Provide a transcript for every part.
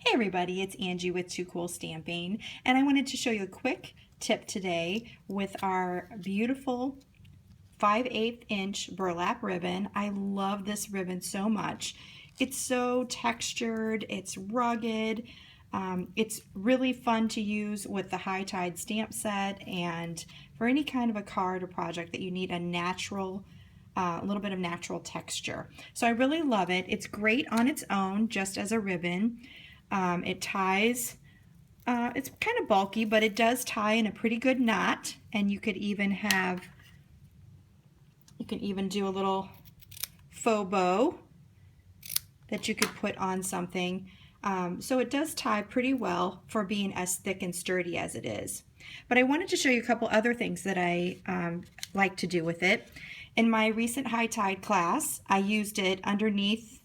Hey everybody, it's Angie with Too Cool Stamping, and I wanted to show you a quick tip today with our beautiful 5/8 inch burlap ribbon. I love this ribbon so much. It's so textured, it's rugged, it's really fun to use with the High Tide stamp set and for any kind of a card or project that you need a natural a little bit of natural texture. So I really love it. It's great on its own, just as a ribbon. It ties, it's kind of bulky, but it does tie in a pretty good knot, and you can even do a little faux bow that you could put on something. So it does tie pretty well for being as thick and sturdy as it is. But I wanted to show you a couple other things that I like to do with it. In my recent High Tide class, I used it underneath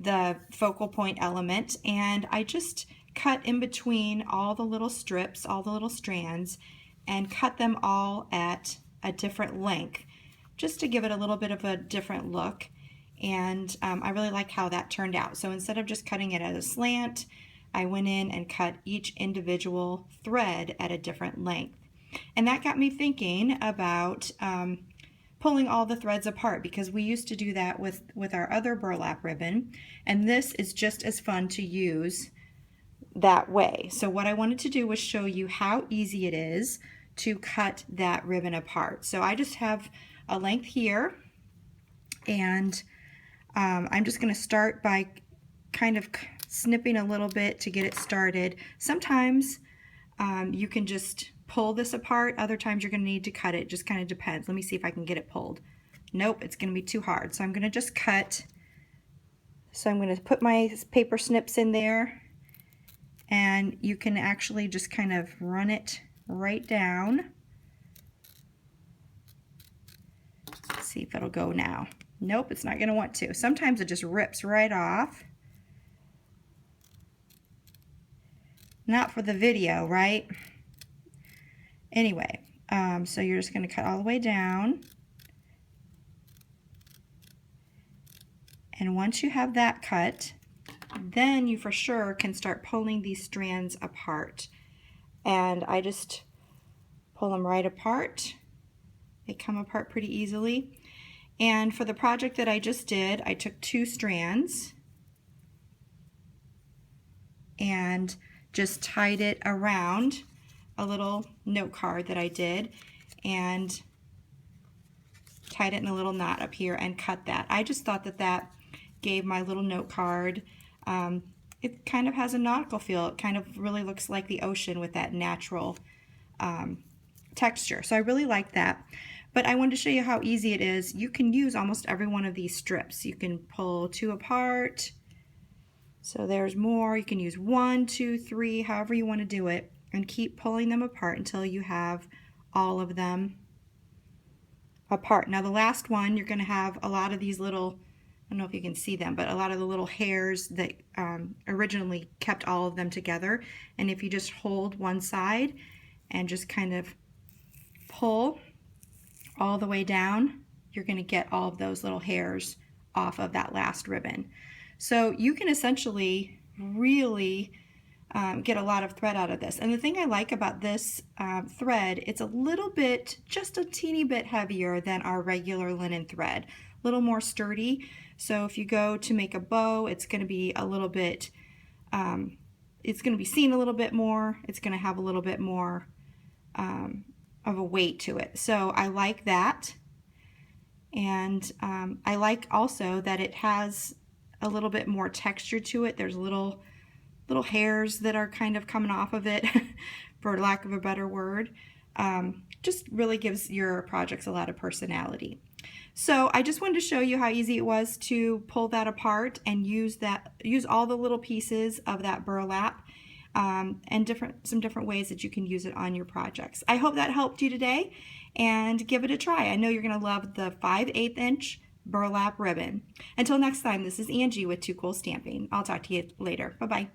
the focal point element, and I just cut in between all the little strips, all the little strands, and cut them all at a different length just to give it a little bit of a different look. And I really like how that turned out. So instead of just cutting it at a slant, I went in and cut each individual thread at a different length. And that got me thinking about pulling all the threads apart, because we used to do that with our other burlap ribbon, and this is just as fun to use that way. So what I wanted to do was show you how easy it is to cut that ribbon apart. So I just have a length here, and I'm just going to start by kind of snipping a little bit to get it started. Sometimes you can just pull this apart. Other times you're going to need to cut it. Just kind of depends. Let me see if I can get it pulled. Nope, it's going to be too hard. So I'm going to just cut. So I'm going to put my paper snips in there, and you can actually just kind of run it right down. Let's see if it'll go now. Nope, it's not going to want to. Sometimes it just rips right off. Not for the video, right? Anyway, so you're just going to cut all the way down. And once you have that cut, then you for sure can start pulling these strands apart. And I just pull them right apart. They come apart pretty easily. And for the project that I just did, I took 2 strands and just tied it around a little note card that I did, and tied it in a little knot up here and cut that. I just thought that that gave my little note card, it kind of has a nautical feel. It kind of really looks like the ocean with that natural texture. So I really like that. But I wanted to show you how easy it is. You can use almost every one of these strips. You can pull 2 apart. So there's more. You can use 1, 2, 3, however you want to do it, and keep pulling them apart until you have all of them apart. Now the last one, you're going to have a lot of these little, I don't know if you can see them, but a lot of the little hairs that originally kept all of them together. And if you just hold one side and just kind of pull all the way down, you're going to get all of those little hairs off of that last ribbon. So you can essentially really get a lot of thread out of this. And the thing I like about this thread, it's a little bit, just a teeny bit heavier than our regular linen thread, a little more sturdy. So if you go to make a bow, it's going to be a little bit, it's going to be seen a little bit more. It's going to have a little bit more of a weight to it. So I like that. And I like also that it has a little bit more texture to it. There's little hairs that are kind of coming off of it, for lack of a better word. Just really gives your projects a lot of personality. So I just wanted to show you how easy it was to pull that apart and use all the little pieces of that burlap, and some different ways that you can use it on your projects. I hope that helped you today, and give it a try. I know you're going to love the 5/8 inch burlap ribbon. Until next time, this is Angie with Too Cool Stamping. I'll talk to you later. Bye-bye.